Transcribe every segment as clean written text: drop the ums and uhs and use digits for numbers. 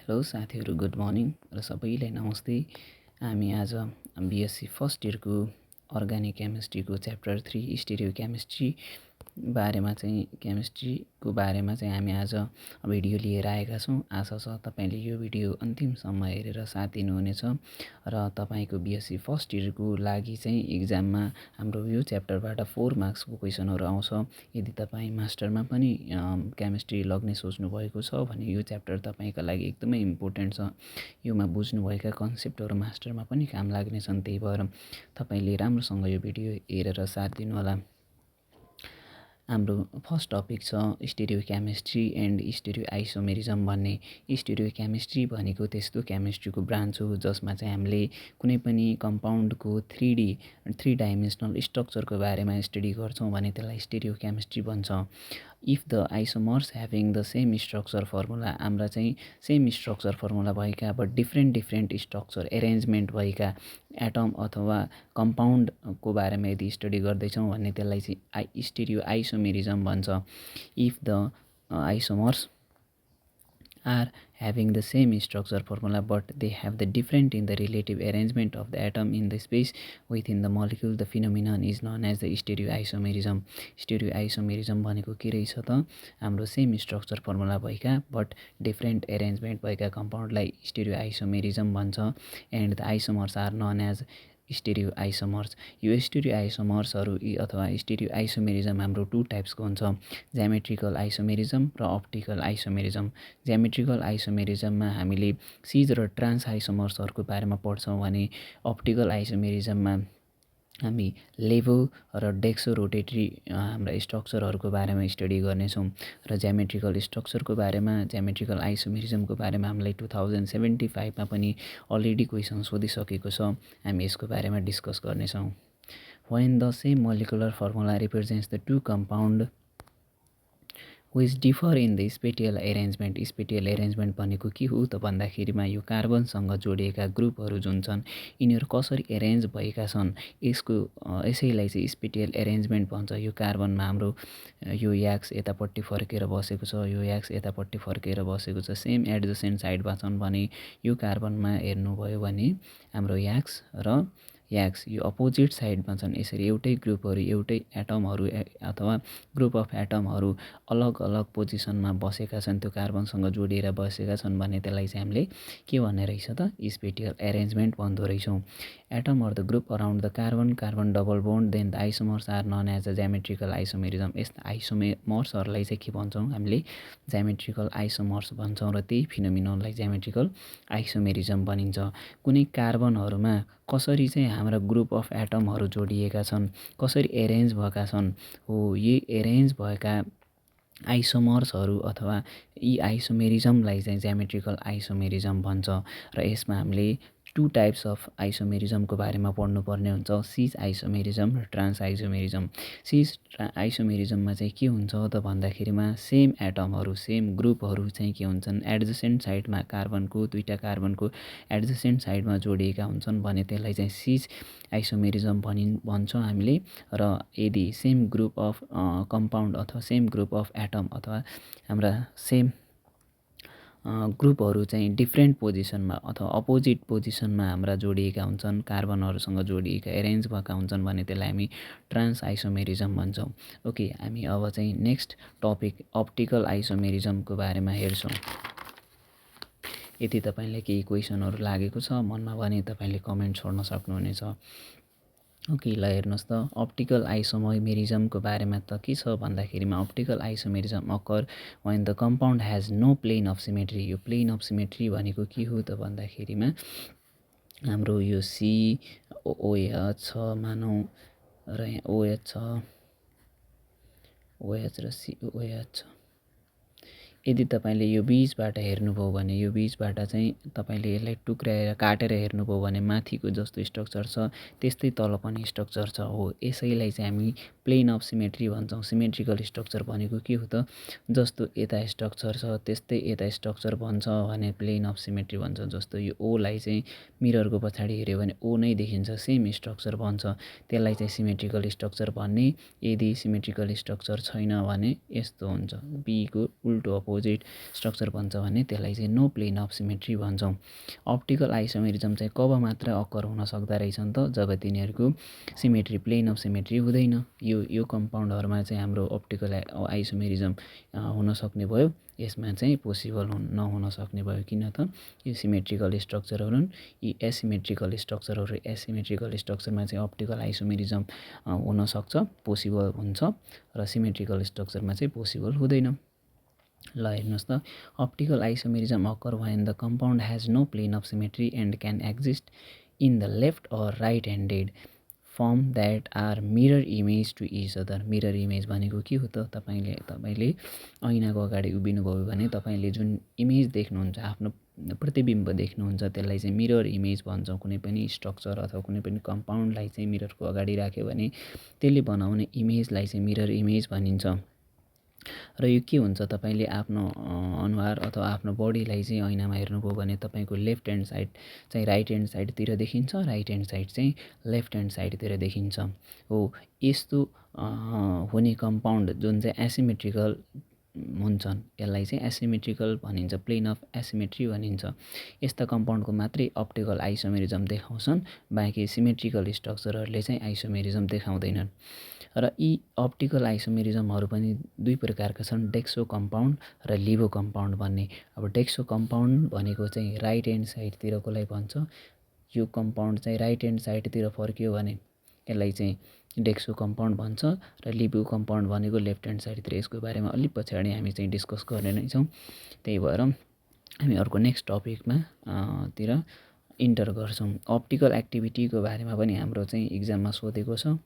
Hello साथीहरू, good morning र सबैलाई नमस्ते। हामी आज बिएससी फर्स्ट इयरको अर्ग्यानिक केमिस्ट्रीको च्याप्टर 3 स्टेरियो केमिस्ट्री केमिस्ट्रीको बारेमा चाहिँ हामी आज भिडियो लिएर आएका छौँ। आशा छ तपाईँले यो भिडियो अन्तिमसम्म हेरेर साथ दिनुहुनेछ र तपाईँको बिएससी फर्स्ट इयरको लागि चाहिँ इक्जाममा हाम्रो यो च्याप्टरबाट 4 मार्क्सको क्वेसनहरू आउँछ। यदि तपाईँ मास्टरमा पनि केमिस्ट्री लग्ने सोच्नुभएको छ भने यो च्याप्टर तपाईँका लागि एकदमै इम्पोर्टेन्ट छ। योमा बुझ्नुभएका कन्सेप्टहरू मास्टरमा पनि काम लाग्नेछन्। त्यही भएर तपाईँले राम्रोसँग यो भिडियो हेरेर साथ दिनुहोला। हाम्रो फर्स्ट टपिक छ stereo chemistry and stereo isomerism भन्ने। स्टेरियो केमिस्ट्री भनेको त्यस्तो केमिस्ट्रीको ब्रान्च हो जसमा चाहिँ हामीले कुनै पनि कम्पाउन्डको थ्री डाइमेन्सनल स्ट्रक्चरको बारेमा स्टडी गर्छौँ भने त्यसलाई स्टेरियो केमिस्ट्री भन्छ। If the isomers having the same structure formula, हाम्रा चाहिँ सेम स्ट्रक्चर फर्मुला भएका बट डिफ्रेन्ट स्ट्रक्चर एरेन्जमेन्ट भएका एटम अथवा कम्पाउन्डको बारेमा यदि स्टडी गर्दैछौँ भने त्यसलाई चाहिँ स्टेरियो आइसोमेरिजम भन्छ। If the isomers are having the same structure formula but they have the different in the relative arrangement of the atom in the space within the molecule, the phenomenon is known as the stereoisomerism. Stereoisomerism भनेको के रहेछ त? हाम्रो same structure formula भएका but different arrangement भएका कम्पाउन्डलाई stereoisomerism भन्छ। And the isomers are known as stereoisomers. यो स्टेरियो आइसोमर्सहरू अथवा स्टेरियो आइसोमेरिजम हाम्रो 2 टाइप्सको हुन्छ, ज्यामेट्रिकल आइसोमेरिजम र अप्टिकल आइसोमेरिजम। ज्यामेट्रिकल आइसोमेरिजममा हामीले सिज र ट्रान्स आइसोमर्सहरूको बारेमा पढ्छौँ भने अप्टिकल आइसोमेरिजममा हामी लेभो र डेक्सो रोटेटरी हाम्रा स्ट्रक्चरहरूको बारेमा स्टडी गर्नेछौँ। र ज्यामेट्रिकल स्ट्रक्चरको बारेमा ज्यामेट्रिकल आइसोमेरिजमको बारेमा हामीलाई 2075मा पनि अलरेडी क्वेसन सोधिसकेको छ। हामी यसको बारेमा डिस्कस गर्नेछौँ। When the same molecular formula represents the two compound which differ in the spatial arrangement. Spatial arrangement भनेको के हो त भन्दाखेरिमा यो कार्बनसँग जोडिएका ग्रुपहरू जुन छन् यिनीहरू कसरी एरेन्ज भएका छन् यसैलाई चाहिँ स्पेटियल एरेन्जमेन्ट भन्छ। यो कार्बनमा हाम्रो यो याक्स यतापट्टि फर्केर बसेको छ, यो याक्स यतापट्टि फर्केर बसेको छ, सेम एडजसेन्ट साइडमा छन् भने यो कार्बनमा हेर्नुभयो भने हाम्रो याक्स र याक्स यो अपोजिट साइडमा छन्। यसरी एउटै ग्रुपहरू एउटै एटमहरू अथवा ग्रुप अफ एटमहरू अलग अलग पोजिसनमा बसेका छन्, त्यो कार्बनसँग जोडिएर बसेका छन् भने त्यसलाई चाहिँ हामीले के भन्ने रहेछ त? स्पेटियल एरेन्जमेन्ट भन्दो रहेछौँ। Atom or the group around the carbon double bond then the isomers are known as a geometrical isomerism. यस्ता आइसोमर्सहरूलाई चाहिँ के भन्छौँ हामीले? ज्यामेट्रिकल आइसोमर्स भन्छौँ र त्यही फिनोमिननलाई ज्यामेट्रिकल आइसोमेरिजम भनिन्छ। कुनै कार्बनहरूमा कसरी चाहिँ हाम्रा ग्रुप अफ एटमहरू जोडिएका छन्, कसरी एरेन्ज भएका छन् हो, यी एरेन्ज भएका आइसोमर्सहरू अथवा यी आइसोमेरिजमलाई चाहिँ ज्यामेट्रिकल आइसोमेरिजम भन्छ। र यसमा हामीले 2 टाइप्स अफ आइसोमेरिजमको बारेमा पढ्नुपर्ने हुन्छ, सिज आइसोमेरिजम र ट्रान्स आइसोमेरिजम। सिज आइसोमेरिजममा चाहिँ के हुन्छ त भन्दाखेरिमा सेम एटमहरू सेम ग्रुपहरू चाहिँ के हुन्छन्, एडजसेन्ट साइडमा दुईटा कार्बनको एडजसेन्ट साइडमा जोडिएका हुन्छन् भने त्यसलाई चाहिँ सिज आइसोमेरिजम भन्छौँ हामीले। र यदि सेम ग्रुप अफ कम्पाउन्ड अथवा सेम ग्रुप अफ एटम अथवा हाम्रा सेम ग्रुपहरू चाहिँ डिफ्रेन्ट पोजिसनमा अथवा अपोजिट पोजिसनमा हाम्रा जोडिएका हुन्छन्, कार्बनहरूसँग जोडिएका एरेन्ज भएका हुन्छन् भने त्यसलाई हामी ट्रान्स आइसोमेरिजम भन्छौँ। ओके, हामी अब चाहिँ नेक्स्ट टपिक अप्टिकल आइसोमेरिजमको बारेमा हेर्छौँ। यदि तपाईँलाई केही क्वेसनहरू लागेको छ मनमा भने तपाईँले कमेन्ट छोड्न सक्नुहुनेछ। ओके, ल हेर्नुहोस् त अप्टिकल आइसोमेरिजमको बारेमा त के छ भन्दाखेरिमा optical isomerism occur when the compound has no plane of symmetry. यो प्लेन अफ सिमेट्री भनेको के हो त भन्दाखेरिमा हाम्रो यो COOH छ मानौँ र यहाँ OH छ, OH र COOH छ। यदि तपाईँले यो बिचबाट हेर्नुभयो भने यो बिचबाट चाहिँ तपाईँले यसलाई टुक्राएर काटेर हेर्नुभयो भने माथिको जस्तो स्ट्रक्चर छ त्यस्तै तल पनि स्ट्रक्चर छ हो। यसैलाई चाहिँ हामी प्लेन अफ सिमेट्री भन्छौँ। सिमेट्रिकल स्ट्रक्चर भनेको के हो त? जस्तो यता स्ट्रक्चर छ त्यस्तै यता स्ट्रक्चर भन्छ भने प्लेन अफ सिमेट्री भन्छ। जस्तो यो ओलाई चाहिँ मिररको पछाडि हेऱ्यो भने ओ नै देखिन्छ, सेम स्ट्रक्चर भन्छ, त्यसलाई चाहिँ सिमेट्रिकल स्ट्रक्चर भन्ने। यदि सिमेट्रिकल स्ट्रक्चर छैन भने यस्तो हुन्छ, बीको उल्टो अपोजिट अपोजिट स्ट्रक्चर बन्छ भने त्यसलाई चाहिँ नो प्लेन अफ सिमेट्री भन्छौँ। अप्टिकल आइसोमेरिजम चाहिँ कब मात्र अकर हुन सक्दा रहेछन् त जब तिनीहरूको सिमेट्री प्लेन अफ सिमेट्री हुँदैन। यो कम्पाउन्डहरूमा चाहिँ हाम्रो अप्टिकल आइसोमेरिजम हुन सक्ने भयो, यसमा चाहिँ पोसिबल नहुन सक्ने भयो। किन त यो सिमेट्रिकल स्ट्रक्चरहरू हुन्, यी एसिमेट्रिकल स्ट्रक्चरहरू एसिमेट्रिकल स्ट्रक्चरमा चाहिँ अप्टिकल आइसोमेरिजम हुनसक्छ, पोसिबल हुन्छ, र सिमेट्रिकल स्ट्रक्चरमा चाहिँ पोसिबल हुँदैन। ल हेर्नुहोस् त, optical isomerism occur when the compound has no plane of symmetry and can exist in the left or right handed form that are mirror image to each other. Mirror image भनेको के हो त? तपाईँले ऐनाको अगाडि उभिनुभयो भने तपाईँले जुन इमेज देख्नुहुन्छ, आफ्नो प्रतिबिम्ब देख्नुहुन्छ, त्यसलाई चाहिँ मिरर इमेज भन्छौँ। कुनै पनि स्ट्रक्चर अथवा कुनै पनि कम्पाउन्डलाई चाहिँ मिररको अगाडि राख्यो भने त्यसले बनाउने इमेजलाई चाहिँ मिरर इमेज भनिन्छ। र यो के हुन्छ, तपाईँले आफ्नो अनुहार अथवा आफ्नो बडीलाई चाहिँ ऐनामा हेर्नुभयो भने तपाईँको लेफ्ट ह्यान्ड साइड चाहिँ राइट ह्यान्ड साइडतिर देखिन्छ, राइट ह्यान्ड साइड चाहिँ लेफ्ट ह्यान्ड साइडतिर देखिन्छ। हो, यस्तो हुने कम्पाउन्ड जुन चाहिँ एसिमेट्रिकल हुन्छन् यसलाई चाहिँ एसिमेट्रिकल भनिन्छ, प्लेन अफ एसिमेट्री भनिन्छ। यस्ता कम्पाउन्डको मात्रै अप्टिकल आइसोमेरिजम देखाउँछन्, बाँकी सिमेट्रिकल स्ट्रक्चरहरूले चाहिँ आइसोमेरिजम देखाउँदैनन्। र यी अप्टिकल आइसोमेरिजमहरू पनि दुई प्रकारका छन्, डेक्सो कम्पाउन्ड र लिभो कम्पाउन्ड भन्ने। अब डेक्सो कम्पाउन्ड भनेको चाहिँ राइट ह्यान्ड साइडतिरकोलाई भन्छ। यो कम्पाउन्ड चाहिँ राइट ह्यान्ड साइडतिर फर्कियो भने यसलाई चाहिँ डेक्सो कम्पाउन्ड भन्छ, र लिभो कम्पाउन्ड भनेको लेफ्ट ह्यान्ड साइडतिर। यसको बारेमा अलिक पछाडि हामी चाहिँ डिस्कस गर्ने नै छौँ। त्यही भएर हामी अर्को नेक्स्ट टपिकमा तिर इन्टर गर्छौँ। अप्टिकल एक्टिभिटीको बारेमा पनि हाम्रो चाहिँ इक्जाममा सोधेको छ,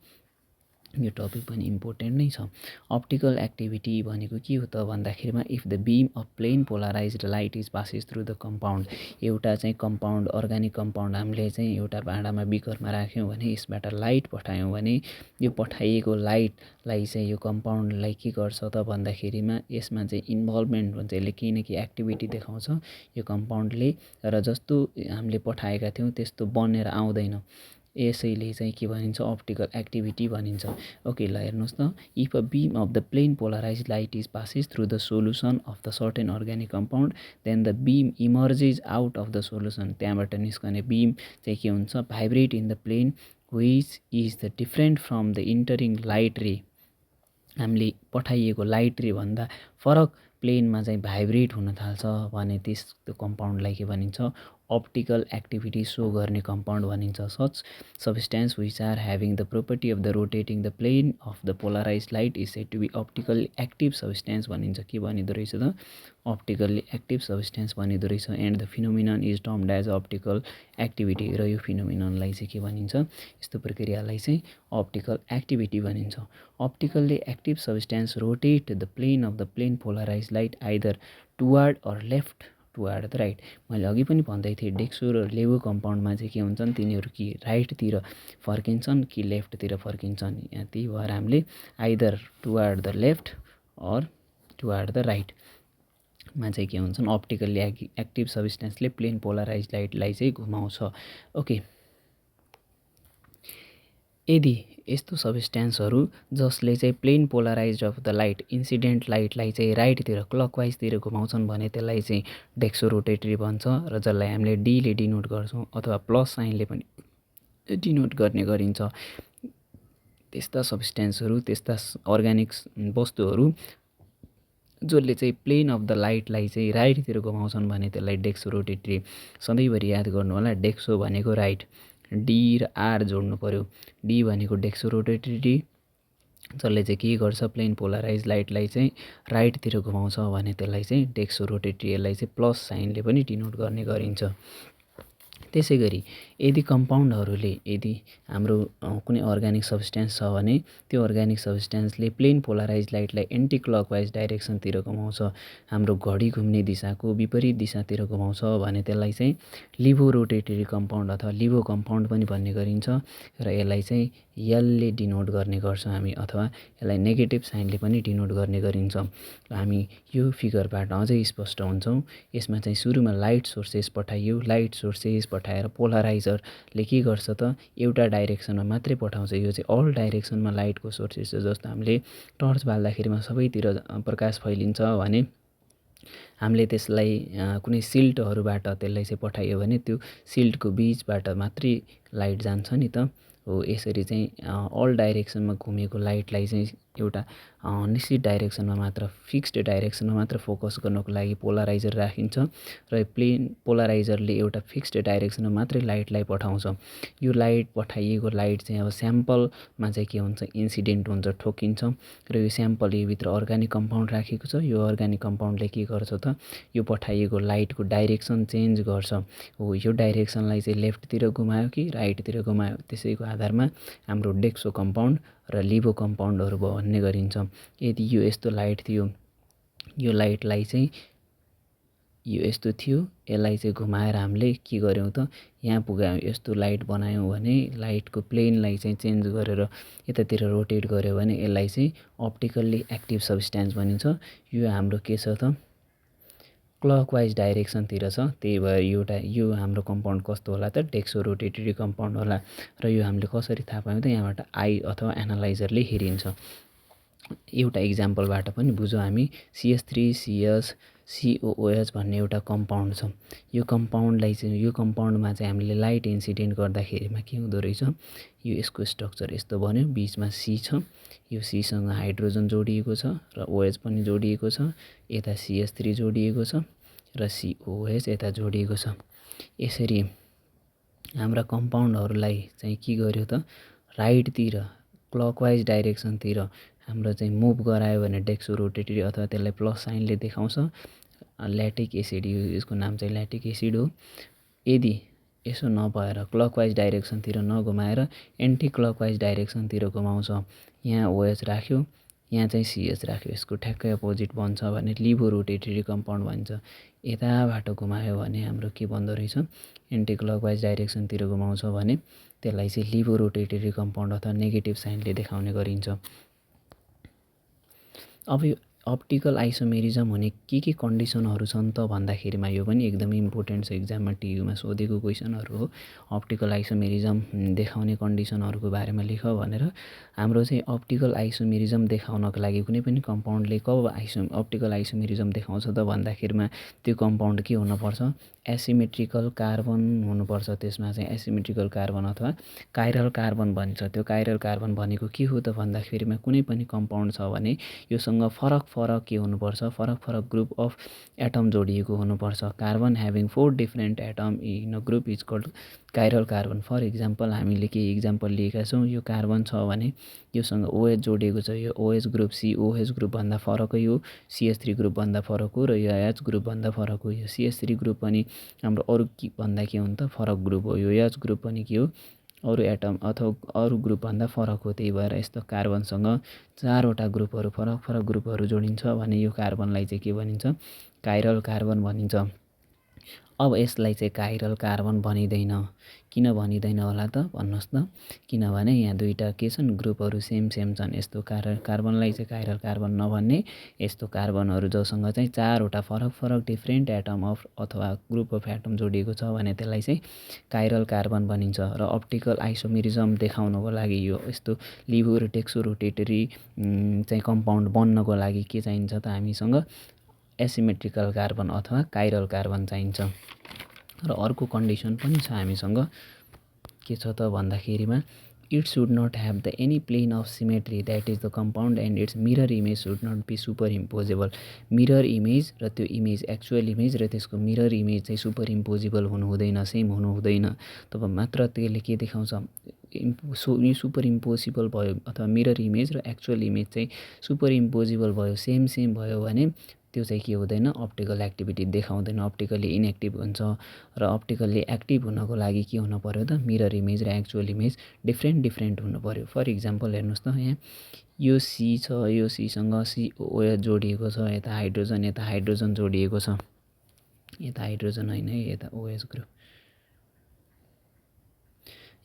यो टपिक पनि इम्पोर्टेन्ट नै छ। अप्टिकल एक्टिभिटी भनेको के हो त भन्दाखेरिमा if the beam of plane polarised light is passes through the compound. एउटा चाहिँ कम्पाउन्ड, अर्ग्यानिक कम्पाउन्ड हामीले चाहिँ एउटा भाँडामा बिकरमा राख्यौँ भने यसबाट लाइट पठायौँ भने यो पठाइएको लाइटलाई चाहिँ यो कम्पाउन्डलाई के गर्छ त भन्दाखेरिमा यसमा चाहिँ इन्भल्भमेन्ट हुन्छ, यसले केही न केही एक्टिभिटी देखाउँछ यो कम्पाउन्डले, र जस्तो हामीले पठाएका थियौँ त्यस्तो बनेर आउँदैन। यसैले चाहिँ के भनिन्छ, अप्टिकल एक्टिभिटी भनिन्छ। ओके, ल हेर्नुहोस् त, if a beam of the plane polarised light is passes through the solution of the certain organic compound then the beam emerges out of the solution. त्यहाँबाट निस्कने बिम चाहिँ के हुन्छ, vibrate in the plane which is the different from the entering light ray. हामीले पठाइएको light रे भन्दा फरक प्लेनमा चाहिँ भाइब्रेट हुन थाल्छ भने त्यस्तो कम्पाउन्डलाई के भनिन्छ, अप्टिकल एक्टिभिटी सो गर्ने कम्पाउन्ड भनिन्छ। Such substance which are having the property of the rotating the plane of the polarise light is said to be optically active substance भनिन्छ। के भनिँदो रहेछ त, अप्टिकल्ली एक्टिभ सब्सटेन्स भनिँदो रहेछ। And the phenomenon is termed as optical activity. र यो फिनोमिननलाई चाहिँ के भनिन्छ, यस्तो प्रक्रियालाई चाहिँ अप्टिकल एक्टिभिटी भनिन्छ। Optically active substance rotate the plane of the plane polarize light either toward or left toward the right. मैले अघि पनि भन्दै थिएँ, डेक्सो र लेभो कम्पाउन्डमा चाहिँ के हुन्छन्, तिनीहरू कि राइटतिर फर्किन्छन् कि लेफ्टतिर फर्किन्छन्। यहाँ त्यही भएर हामीले either toward the left or toward the राइटमा चाहिँ के हुन्छन्, अप्टिकल्ली एक्टिभ सब्सटेन्सले प्लेन पोलराइज लाइटलाई चाहिँ घुमाउँछ। ओके, यदि यस्तो सब्सटेन्सहरू जसले चाहिँ plane polarize of the light incident लाइटलाई चाहिँ राइटतिर क्लकवाइजतिर घुमाउँछन् भने त्यसलाई चाहिँ डेक्सो रोटेटरी भन्छ, र जसलाई हामीले डीले डिनोट गर्छौँ अथवा प्लस साइनले पनि डिनोट गर्ने गरिन्छ। त्यस्ता सब्सटेन्सहरू, त्यस्ता अर्ग्यानिक वस्तुहरू जसले चाहिँ प्लेन अफ द लाइटलाई चाहिँ राइटतिर घुमाउँछन् भने त्यसलाई डेक्सो रोटेटरी। सधैँभरि याद गर्नु होला, डेक्सो भनेको राइट, डी र आर जोड्नु पर्यो। डी भनेको डेक्सो रोटेटरी, जसले चाहिँ के गर्छ, प्लेन पोलराइज लाइटलाई चाहिँ राइटतिर घुमाउँछ भने त्यसलाई चाहिँ डेक्सो रोटेटरी। यसलाई चाहिँ प्लस साइनले पनि डिनोट गर्ने गरिन्छ। त्यसै गरी यदि कम्पाउन्डहरूले, यदि हाम्रो कुनै अर्ग्यानिक सब्सटेन्स छ भने त्यो अर्ग्यानिक सब्सटेन्सले प्लेन पोलराइज लाइटलाई एन्टी क्लकवाइज डाइरेक्सनतिर घुमाउँछ, हाम्रो घडी घुम्ने दिशाको विपरीत दिशातिर घुमाउँछ भने त्यसलाई चाहिँ लिभो रोटेटरी कम्पाउन्ड अथवा लिभो कम्पाउन्ड पनि भन्ने गरिन्छ। र यसलाई चाहिँ यसले डिनोट गर्ने गर्छौँ हामी, अथवा यसलाई नेगेटिभ साइनले पनि डिनोट गर्ने गरिन्छ। हामी यो फिगरबाट अझै स्पष्ट हुन्छौँ। यसमा चाहिँ सुरुमा लाइट सोर्सेस पठाइयो, लाइट सोर्सेस पठाएर पोलराइजरले के गर्छ त, एउटा डाइरेक्सनमा मात्रै पठाउँछ। यो चाहिँ अल डाइरेक्सनमा लाइटको सोर्सेस हो। जस्तो हामीले टर्च बाल्दाखेरिमा सबैतिर प्रकाश फैलिन्छ भने हामीले त्यसलाई कुनै सिल्टहरूबाट त्यसलाई चाहिँ पठाइयो भने त्यो सिल्टको बिचबाट मात्रै लाइट जान्छ नि त। हो यसरी चाहिँ अल डाइरेक्सनमा घुमेको लाइटलाई चाहिँ एउटा निश्चित डाइरेक्सनमा मात्र फिक्स्ड डाइरेक्सनमा मात्र फोकस गर्नको लागि पोलराइजर राखिन्छ र प्लेन पोलराइजरले एउटा फिक्स्ड डाइरेक्सनमा मात्रै लाइटलाई पठाउँछ। यो लाइट पठाइएको लाइट चाहिँ अब स्याम्पलमा चाहिँ के हुन्छ इन्सिडेन्ट हुन्छ ठोकिन्छ र यो स्याम्पल भित्र अर्गानिक कम्पाउन्ड राखेको छ। यो अर्गानिक कम्पाउन्डले के गर्छ त यो पठाइएको लाइटको डाइरेक्सन चेन्ज गर्छ। हो यो डाइरेक्सनलाई चाहिँ लेफ्टतिर घुमायो कि राइटतिर घुमायो त्यसैको आधारमा हाम्रो डेक्सो कम्पाउन्ड र लिभो कम्पाउन्डहरू भन्ने गरिन्छ। यदि यो यस्तो लाइट थियो यो लाइटलाई चाहिँ यो यस्तो थियो यसलाई चाहिँ घुमाएर हामीले के गर्यौँ त यहाँ पुगायौँ यस्तो लाइट बनायौँ भने लाइटको प्लेनलाई चाहिँ चेन्ज गरेर यतातिर रोटेट गर्यो भने यसलाई चाहिँ अप्टिकल्ली एक्टिभ सब्सटेन्स भनिन्छ। यो हाम्रो के छ त क्लकवाइज डाइरेक्सनतिर छ। त्यही भएर यो हाम्रो कम्पाउन्ड कस्तो होला त डेक्सो रोटेटरी कम्पाउन्ड होला। र यो हामीले कसरी थाहा पायौँ त यहाँबाट आई अथवा एनालाइजरले हेरिन्छ। एउटा इक्जाम्पलबाट पनि बुझौँ हामी CH3CS COOH भन्ने एउटा कम्पाउन्ड छ। यो कम्पाउन्डमा चाहिँ हामीले लाइट इन्सिडेन्ट गर्दाखेरिमा के हुँदो रहेछ यो यसको स्ट्रक्चर यस्तो बन्यो। बिचमा C छ यो Cसँग हाइड्रोजन जोडिएको छ र OH पनि जोडिएको छ। यता CH3 जोडिएको छ र COOH यता जोडिएको छ। यसरी हाम्रा कम्पाउन्डहरूलाई चाहिँ के गर्यो त राइटतिर क्लकवाइज डाइरेक्सनतिर हाम्रो चाहिँ मुभ गरायो भने डेक्सो रोटेटरी अथवा त्यसलाई प्लस साइनले देखाउँछ। ल्याटिक एसिड यसको नाम चाहिँ ल्याटिक एसिड हो। यदि यसो नभएर क्लकवाइज डाइरेक्सनतिर नघुमाएर एन्टी क्लकवाइज डाइरेक्सनतिर घुमाउँछ यहाँ OH राख्यो यहाँ चाहिँ CH राख्यो यसको ठ्याक्कै अपोजिट बन्छ भने लिभो रोटेटरी कम्पाउन्ड भन्छ। यताबाट घुमायो भने हाम्रो के बन्दो रहेछ एन्टी क्लकवाइज डाइरेक्सनतिर घुमाउँछ भने त्यसलाई चाहिँ लिभो रोटेटरी कम्पाउन्ड अथवा नेगेटिभ साइनले देखाउने गरिन्छ। अब यो अप्टिकल आइसोमेरिजम हुने के कन्डिसनहरू छन् त भन्दाखेरिमा यो पनि एकदमै इम्पोर्टेन्ट छ। इक्जाममा TUमा सोधेको क्वेसनहरू हो। अप्टिकल आइसोमेरिजम देखाउने कन्डिसनहरूको बारेमा लेख भनेर। हाम्रो चाहिँ अप्टिकल आइसोमेरिजम देखाउनको लागि कुनै पनि कम्पाउन्डले कब अप्टिकल आइसोमेरिजम देखाउँछ त भन्दाखेरिमा त्यो कम्पाउन्ड के हुनुपर्छ एसिमेट्रिकल कार्बन हुनुपर्छ। त्यसमा चाहिँ एसिमेट्रिकल कार्बन अथवा काइरल कार्बन भन्छ। त्यो काइरल कार्बन भनेको के हो त भन्दाखेरिमा कुनै पनि कम्पाउन्ड छ भने योसँग फरक के हुनुपर्छ फरक ग्रुप अफ एटम जोडिएको हुनुपर्छ। Carbon having 4 different atom in a group is called chiral carbon. For example हामीले केही इक्जाम्पल लिएका छौँ। यो कार्बन छ भने योसँग OH जोडिएको छ। यो OH ग्रुप COH ग्रुपभन्दा फरकै हो। CH3 ग्रुपभन्दा फरक हो र यो H ग्रुपभन्दा फरक हो। यो CH3 ग्रुप पनि हाम्रो अरू भन्दा के हो त फरक ग्रुप हो। यो H ग्रुप पनि के हो अरू एटम अथवा अरू ग्रुपभन्दा फरक हो। त्यही भएर यस्तो कार्बनसँग 4वटा ग्रुपहरू फरक ग्रुपहरू जोडिन्छ भने यो कार्बनलाई चाहिँ के भनिन्छ काइरल कार्बन भनिन्छ। अब यसलाई चाहिँ काइरल कार्बन भनिँदैन। किन भनिँदैन होला त भन्नुहोस् त। किनभने यहाँ दुईवटा के छन् ग्रुपहरू सेम छन्। यस्तो कार्बनलाई चाहिँ काइरल कार्बन नभन्ने यस्तो कार्बनहरू जोसँग चाहिँ 4वटा फरक डिफ्रेन्ट एटम अफ अथवा ग्रुप अफ एटम जोडिएको छ भने त्यसलाई चाहिँ काइरल कार्बन भनिन्छ। र अप्टिकल आइसोमेरिजम देखाउनको लागि यो यस्तो लिभो र डेक्सो रोटेटरी चाहिँ कम्पाउन्ड बन्नको लागि के चाहिन्छ त हामीसँग एसिमेट्रिकल कार्बन अथवा काइरल कार्बन चाहिन्छ। र अर्को कन्डिसन पनि छ हामीसँग के छ त भन्दाखेरिमा it should not have the any plane of symmetry that is the compound and its mirror image should not be superimposable. Mirror image र त्यो इमेज एक्चुअल इमेज र त्यसको मिरर इमेज चाहिँ सुपर इम्पोजेबल हुनु हुँदैन same हुनु हुँदैन। तब मात्र त्यसले के देखाउँछ सुपर इम्पोसिबल भयो अथवा मिरर इमेज र एक्चुअल इमेज चाहिँ सुपर इम्पोजिबल भयो सेम भयो भने त्यो चाहिँ के हुँदैन अप्टिकल एक्टिभिटी देखाउँदैन अप्टिकल्ली इनएक्टिभ हुन्छ। र अप्टिकल्ली एक्टिभ हुनको लागि के हुनु पर्यो त मिरर इमेज र एक्चुअल इमेज डिफ्रेन्ट हुनु पर्यो। फर इक्जाम्पल हेर्नुहोस् त यहाँ यो C छ यो Cसँग COOH जोडिएको छ। यता हाइड्रोजन जोडिएको छ। यता हाइड्रोजन होइन है यता OH ग्रुप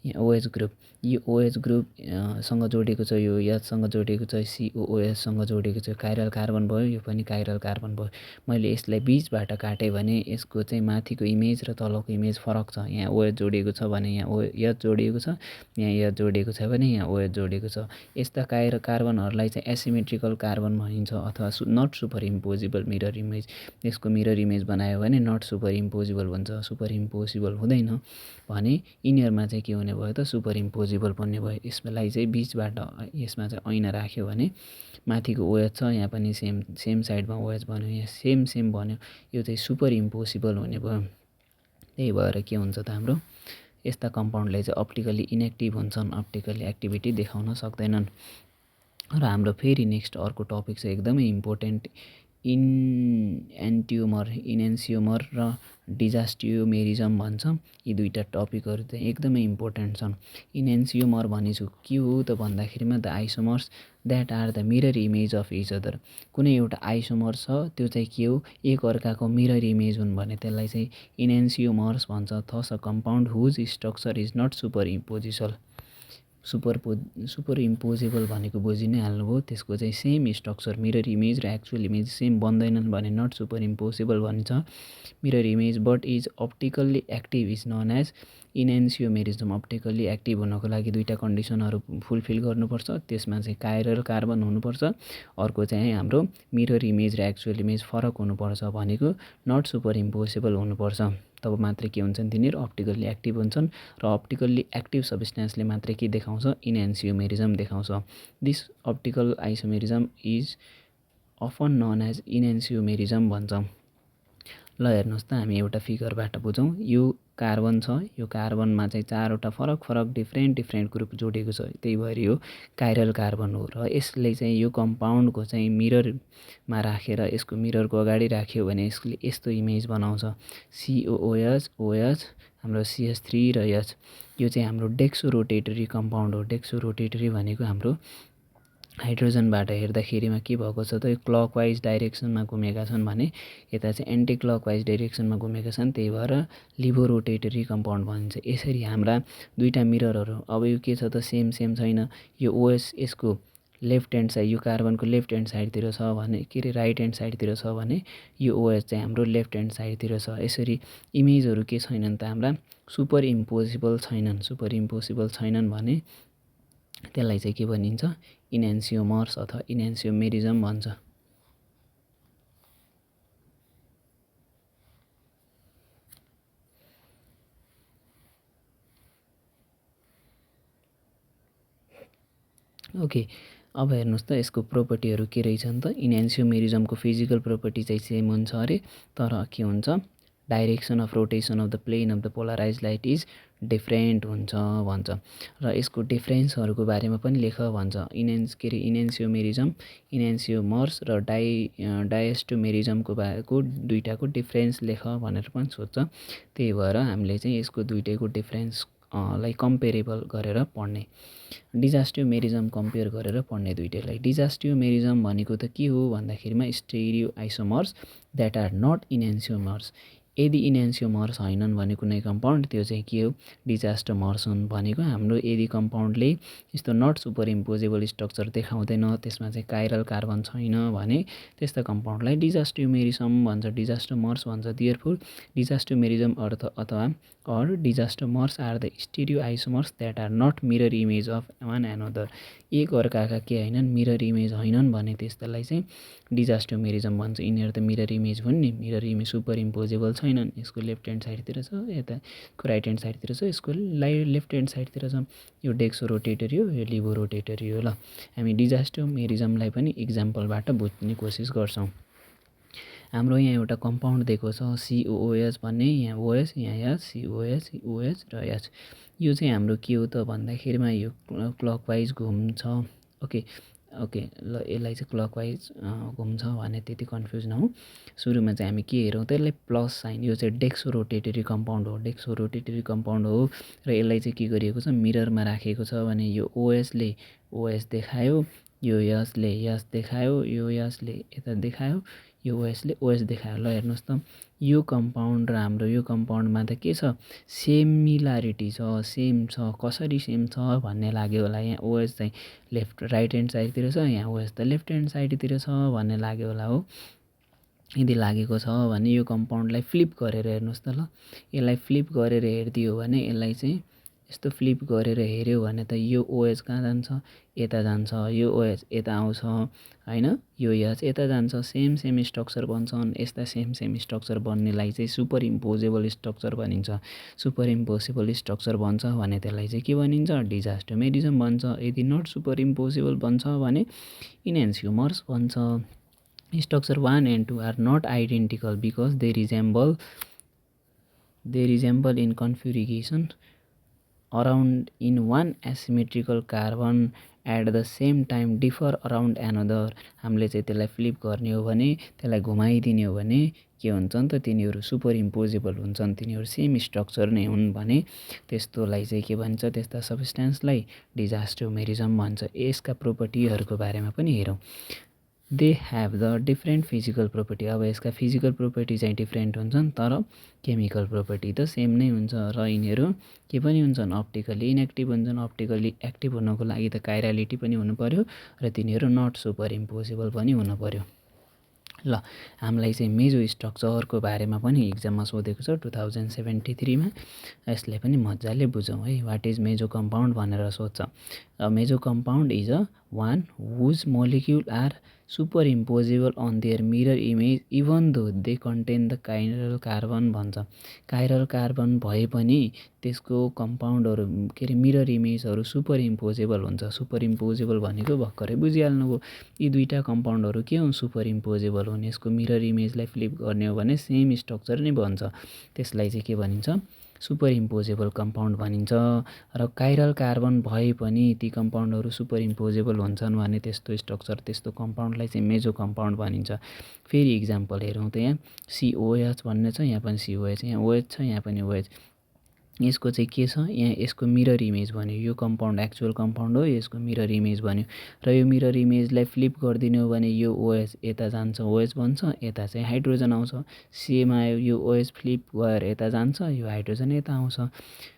यहाँ OH ग्रुप, यो OH ग्रुप सँग जोडिएको छ, यो H सँग जोडिएको छ, COOH सँग जोडिएको छ, काइरल कार्बन भयो, यो पनि काइरल कार्बन भयो। मैले यसलाई बीचबाट काटेँ भने यसको चाहिँ माथिको इमेज र तलको इमेज फरक छ। यहाँ OH जोडिएको छ भने यहाँ H जोडिएको छ, यहाँ H जोडिएको छ भने यहाँ OH जोडिएको छ। यस्ता कार्बनहरूलाई चाहिँ एसिमेट्रिकल कार्बन भनिन्छ अथवा not super imposable mirror mirror. यसको मिरर इमेज बनायो भने नट सुपर इम्पोजिबल भन्छ। सुपर इम्पोजिबल हुँदैन भने यिनीहरूमा चाहिँ के हुने भयो त सुपर इम्पोजिबल बन्ने भयो। यसलाई चाहिँ बिचबाट यसमा चाहिँ ऐना राख्यो भने माथिको OH छ, यहाँ पनि सेम साइडमा OH बन्यो, यहाँ सेम बन्यो, यो चाहिँ सुपर इम्पोसिबल हुने भयो। त्यही भएर के हुन्छ त हाम्रो यस्ता कम्पाउन्डले चाहिँ अप्टिकल्ली इनएक्टिभ हुन्छन्, अप्टिकल्ली एक्टिभिटी देखाउन सक्दैनन्। र हाम्रो फेरि नेक्स्ट अर्को टपिक चाहिँ एकदमै इम्पोर्टेन्ट, इनेन्सियोमर र डिजास्टियोमेरिजम भन्छ। यी दुईवटा टपिकहरू चाहिँ एकदमै इम्पोर्टेन्ट छन्। इनेन्सियोमर भनेको के हो त भन्दाखेरिमा the isomers that are the mirror image of each other. कुनै एउटा आइसोमर छ त्यो चाहिँ के हो, एक अर्काको मिरर इमेज हुन् भने त्यसलाई चाहिँ इनेन्सियोमर्स भन्छ। Thus a compound whose structure is not super imposable भनेको बुझि नै हाल्नुभयो। त्यसको चाहिँ सेम स्ट्रक्चर मिरर इमेज र एक्चुअल इमेज सेम बन्दैनन् भने नट सुपर इम्पोसिबल भनिन्छ। Mirror image but is optically active is known as enantiomerism. Optically active हुनको लागि दुईवटा कन्डिसनहरू फुलफिल गर्नुपर्छ। त्यसमा चाहिँ काइरल कार्बन हुनुपर्छ, अर्को चाहिँ हाम्रो मिरर इमेज र एक्चुअल इमेज फरक हुनुपर्छ भनेको नट सुपर इम्पोसिबल हुनुपर्छ। तब मात्रै के हुन्छन् तिनीहरू अप्टिकल्ली एक्टिभ हुन्छन्। र अप्टिकल्ली एक्टिभ सब्सटेन्सले मात्रै के देखाउँछ, इनेन्सियोमेरिजम देखाउँछ। This optical isomerism is often known as enantiomerism भन्छ। ल हेर्नुहोस् त, हामी एउटा फिगरबाट बुझौँ। यो कार्बन छ, यो कार्बनमा चाहिँ चारवटा फरक डिफ्रेन्ट ग्रुप जोडिएको छ, त्यही भएर यो काइरल कार्बन हो। र यसले चाहिँ यो कम्पाउन्डको चाहिँ मिररमा राखेर यसको मिररको अगाडि राख्यो भने यसले यस्तो इमेज बनाउँछ, COOH, OH, हाम्रो CH3 र H। यो चाहिँ हाम्रो डेक्सो रोटेटरी कम्पाउन्ड हो। डेक्सो रोटेटरी भनेको हाम्रो हाइड्रोजनबाट हेर्दाखेरिमा के भएको छ त, यो क्लकवाइज डाइरेक्सनमा घुमेका छन् भने यता चाहिँ एन्टी क्लकवाइज डाइरेक्सनमा घुमेका छन्, त्यही भएर लिभो रोटेटरी कम्पाउन्ड भनिन्छ। यसरी हाम्रा दुईवटा मिररहरू, अब यो के छ त सेम छैन। यो OH यसको लेफ्ट ह्यान्ड साइड, यो कार्बनको लेफ्ट ह्यान्ड साइडतिर छ भने के अरे राइट ह्यान्ड साइडतिर छ भने यो OH चाहिँ हाम्रो लेफ्ट ह्यान्ड साइडतिर छ। यसरी इमेजहरू के छैनन् त हाम्रा सुपर इम्पोसिबल छैनन् भने त्यसलाई चाहिँ के भनिन्छ, इनेन्सियोमर्स अथवा इनेन्सियोमेरिजम भन्छ। ओके, अब हेर्नुहोस् त यसको प्रोपर्टीहरू के रहेछन् त। इनेन्सियोमेरिजमको फिजिकल प्रोपर्टी चाहिँ सेम हुन्छ अरे, तर के हुन्छ, direction of rotation of the plane of the polarise light is different हुन्छ भन्छ। र यसको डिफ्रेन्सहरूको बारेमा पनि लेख भन्छ। इनेन्सियोमेरिजम, इनेन्सियोमर्स र डायस्टोमेरिजमको दुईवटाको डिफ्रेन्स लेख भनेर पनि सोध्छ। त्यही भएर हामीले चाहिँ यसको दुईटैको डिफ्रेन्स लाई कम्पेरेबल गरेर पढ्ने, डिजास्टियोमेरिजम कम्पेयर गरेर पढ्ने दुईटैलाई। डिजास्टियोमेरिजम भनेको त के हो भन्दाखेरिमा stereo isomers that are not enantiomers. यदि इनेन्सियोमर्स होइनन् भने कुनै कम्पाउन्ड, त्यो चाहिँ के हो, डिजास्टोमर्स हुन् भनेको। हाम्रो यदि कम्पाउन्डले यस्तो नट सुपर इम्पोजेबल स्ट्रक्चर देखाउँदैन, त्यसमा चाहिँ काइरल कार्बन छैन भने त्यस्ता कम्पाउन्डलाई डिजास्टियोमेरिजम भन्छ, डिजास्टोमर्स भन्छ। देयरफोर डिजास्टियोमेरिजम अथवा diastereomers are the stereo isomers that are not mirror image of one another. एक अर्काका के होइनन्, मिरर इमेज होइनन् भने त्यस्तालाई चाहिँ डिजास्टियोमेरिजम भन्छ। यिनीहरू त मिरर इमेज हुन् नि, मिरर इमेज सुपर इम्पोजेबल छैनन्। यसको लेफ्ट ह्यान्ड साइडतिर छ, यताको राइट ह्यान्ड साइडतिर छ, यसको लेफ्ट ह्यान्ड साइडतिर छ। यो डेक्सो रोटेटरी हो, यो लिभो रोटेटरी हो। ल हामी डिजास्टियोमेरिजमलाई पनि इक्जाम्पलबाट बुझ्ने कोसिस गर्छौँ। हाम्रो यहाँ एउटा कम्पाउन्ड दिएको छ COOH भन्ने, यहाँ OH, यहाँ H, COH, OH र H। यो चाहिँ हाम्रो के हो त भन्दाखेरिमा यो क्लकवाइज घुम्छ। ओके, ल यसलाई चाहिँ क्लकवाइज घुम्छ भने त्यति कन्फ्युज नहौँ। सुरुमा चाहिँ हामी के हेरौँ त, यसलाई प्लस साइन, यो चाहिँ डेक्सो रोटेटरी कम्पाउन्ड हो, डेक्सो रोटेटरी कम्पाउन्ड हो। र यसलाई चाहिँ के गरिएको छ, मिररमा राखेको छ भने यो OH ले OH देखायो, यो H ले H देखायो, यो H ले यता देखायो, यो ओएसले ओएस देखायो। ल हेर्नुहोस् त यो कम्पाउन्ड र हाम्रो यो कम्पाउन्डमा त के छ, सिमिलारिटी छ, सेम छ। कसरी सेम छ भन्ने लाग्यो होला। यहाँ ओएस चाहिँ लेफ्ट राइट ह्यान्ड साइडतिर छ, यहाँ ओएस त लेफ्ट ह्यान्ड साइडतिर छ भन्ने लाग्यो होला हो। यदि लागेको छ भने यो कम्पाउन्डलाई फ्लिप गरेर हेर्नुहोस् त। ल यसलाई फ्लिप गरेर हेरिदियो भने, यसलाई चाहिँ यस्तो फ्लिप गरेर हेऱ्यो भने त यो ओएच कहाँ जान्छ, यता जान्छ। यो ओएच यता आउँछ होइन, यो एच यता जान्छ। सेम सेम स्ट्रक्चर बन्छन्। यस्ता सेम सेम स्ट्रक्चर बन्नेलाई चाहिँ सुपर इम्पोजेबल स्ट्रक्चर भनिन्छ। सुपर इम्पोसिबल स्ट्रक्चर बन्छ भने त्यसलाई चाहिँ के भनिन्छ, डिजास्टोमेरिजम भन्छ। यदि नट सुपर इम्पोसिबल बन्छ भने इन्हान्सियोमर्स भन्छ। Structure 1 and 2 are not identical because they resemble in configuration around in one asymmetrical carbon at the same time differ around another। हामीले चाहिँ त्यसलाई फ्लिप गर्ने हो भने, त्यसलाई घुमाइदिने हो भने के हुन्छन् त, तिनीहरू सुपर इम्पोजेबल हुन्छन्, तिनीहरू सेम स्ट्रक्चर नै हुन् भने त्यस्तोलाई चाहिँ के भन्छ, त्यस्ता सब्स्टेन्सलाई डिजास्टोमेरिजम भन्छ। यसका प्रोपर्टीहरूको बारेमा पनि हेरौँ। They have the different physical property. अब यसका फिजिकल प्रोपर्टी चाहिँ डिफ्रेन्ट हुन्छन् तर केमिकल प्रोपर्टी त सेम नै हुन्छ। र यिनीहरू के पनि हुन्छन्, अप्टिकली इनएक्टिभ हुन्छन्। अप्टिकली एक्टिभ हुनको लागि त काइरालिटी पनि हुनु पर्यो र तिनीहरू नट सुपर इम्पोसिबल पनि हुनु पर्यो। ल हामीलाई चाहिँ मेजो स्ट्रक्चरको बारेमा पनि इक्जाममा सोधेको छ 2073मा। यसलाई पनि मजाले बुझौँ है। वाट इज मेजो कम्पाउन्ड भनेर सोध्छ। Meso compound is a one whose molecule are superimposable on their mirror image even though they contain the chiral carbon भन्छ। काइरल कार्बन भए पनि त्यसको कम्पाउन्डहरू के अरे मिरर इमेजहरू सुपर इम्पोजेबल हुन्छ। सुपर इम्पोजेबल भनेको भर्खरै बुझिहाल्नुभयो, यी दुईवटा कम्पाउन्डहरू के हुन्, सुपर इम्पोजेबल हुन्। यसको मिरर इमेजलाई फ्लिप गर्ने हो भने सेम स्ट्रक्चर नै बन्छ। त्यसलाई चाहिँ के भनिन्छ, सुपर इम्पोजेबल कम्पाउन्ड भनिन्छ। र काइरल कार्बन भए पनि ती कम्पाउन्डहरू सुपर इम्पोजेबल हुन्छन् भने त्यस्तो स्ट्रक्चर, त्यस्तो कम्पाउन्डलाई चाहिँ मेजो कम्पाउन्ड भनिन्छ। फेरि इक्जाम्पल हेरौँ त, यहाँ सिओएच भन्ने छ, यहाँ पनि सिओएच, यहाँ ओएच छ, यहाँ पनि ओएच। यसको चाहिँ के छ, यहाँ यसको मिरर इमेज भन्यो। यो कम्पाउन्ड एक्चुअल कम्पाउन्ड हो, यसको मिरर इमेज भन्यो। र यो मिरर इमेजलाई फ्लिप गरिदिनु हो भने यो ओएच यता जान्छ, ओएच बन्छ, यता चाहिँ हाइड्रोजन आउँछ। सेम आयो, यो ओएच फ्लिप गएर यता जान्छ, यो हाइड्रोजन यता आउँछ।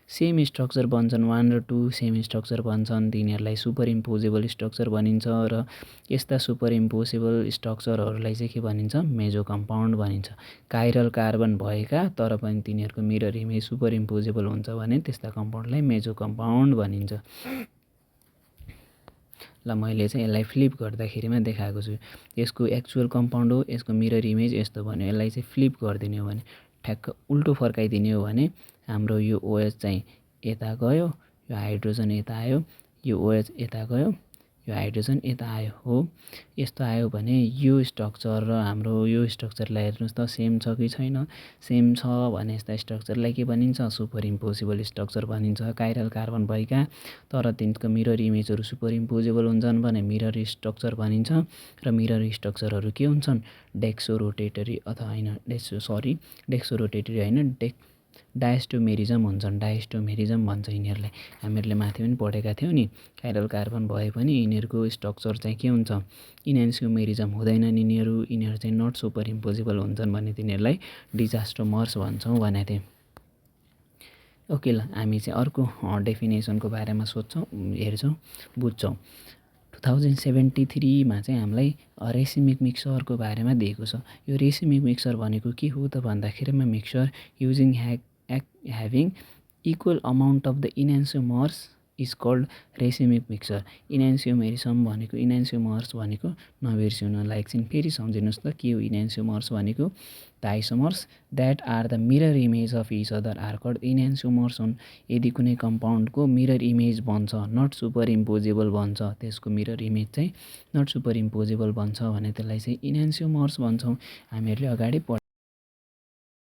सेम स्ट्रक्चर बन्छन्, 1 र 2 सेम स्ट्रक्चर बन्छन्, तिनीहरूलाई सुपर इम्पोजेबल स्ट्रक्चर भनिन्छ। र यस्ता सुपर इम्पोजेबल स्ट्रक्चरहरूलाई चाहिँ के भनिन्छ, मेजो कम्पाउन्ड भनिन्छ। काइरल कार्बन भएका तर पनि तिनीहरूको मिरर इमेज सुपर इम्पोजेबल हुन्छ भने त्यस्ता कम्पाउन्डलाई मेजो कम्पाउन्ड भनिन्छ। ल मैले चाहिँ यसलाई फ्लिप गर्दाखेरिमा देखाएको छु। यसको एक्चुअल कम्पाउन्ड हो, यसको मिरर इमेज यस्तो भन्यो। यसलाई चाहिँ फ्लिप गरिदिने हो भने, ठ्याक्क उल्टो फर्काइदिने हो भने हाम्रो यो ओएच चाहिँ यता गयो, यो हाइड्रोजन यता आयो, यो ओएच यता गयो, यो हाइड्रोजन यता आयो हो। यस्तो आयो भने यो स्ट्रक्चर र हाम्रो यो स्ट्रक्चरलाई हेर्नुहोस् त सेम छ कि छैन। सेम छ भने यस्ता स्ट्रक्चरलाई के भनिन्छ, सुपर इम्पोजेबल स्ट्रक्चर भनिन्छ। काइरल कार्बन भएका तर तिनको मिरर इमेजहरू सुपर इम्पोजेबल हुन्छन् भने मिरर स्ट्रक्चर भनिन्छ। र मिरर स्ट्रक्चरहरू के हुन्छन्, डेक्सो रोटेटरी अथवा होइन, डेक्सो रोटेटरी होइन, डायस्टोमेरिजम हुन्छन्। डायस्टोमेरिजम भन्छ यिनीहरूलाई। हामीहरूले माथि पनि पढेका थियौँ नि, काइरल कार्बन भए पनि यिनीहरूको स्ट्रक्चर चाहिँ के हुन्छ, इन्हान्सियोमेरिजम हुँदैनन्। यिनीहरू चाहिँ नट सुपर इम्पोजेबल हुन्छन् भने तिनीहरूलाई डिजास्टोमर्स भन्छौँ भनेको थिएँ। ओके, ल हामी चाहिँ अर्को डेफिनेसनको बारेमा सोध्छौँ, हेर्छौँ, बुझ्छौँ। 2073मा चाहिँ हामीलाई रेसिमिक मिक्सरको बारेमा दिएको छ। यो रेसिमिक मिक्सर भनेको के हो त भन्दाखेरिमा, mixture using having equal amount of the enantiomers is called racemic mixture. Enantiomers भनेको नबिर्सिनु, एकछिन फेरि सम्झिनुहोस् त के हो इन्हान्सियोमर्स भनेको। The isomers that are the mirror image of each other are called enantiomers हुन्। यदि कुनै कम्पाउन्डको मिरर इमेज बन्छ, नट सुपर इम्पोजेबल बन्छ, त्यसको मिरर इमेज चाहिँ नट सुपर इम्पोजेबल बन्छ भने त्यसलाई चाहिँ इन्हान्सियोमर्स भन्छौँ। हामीहरूले अगाडि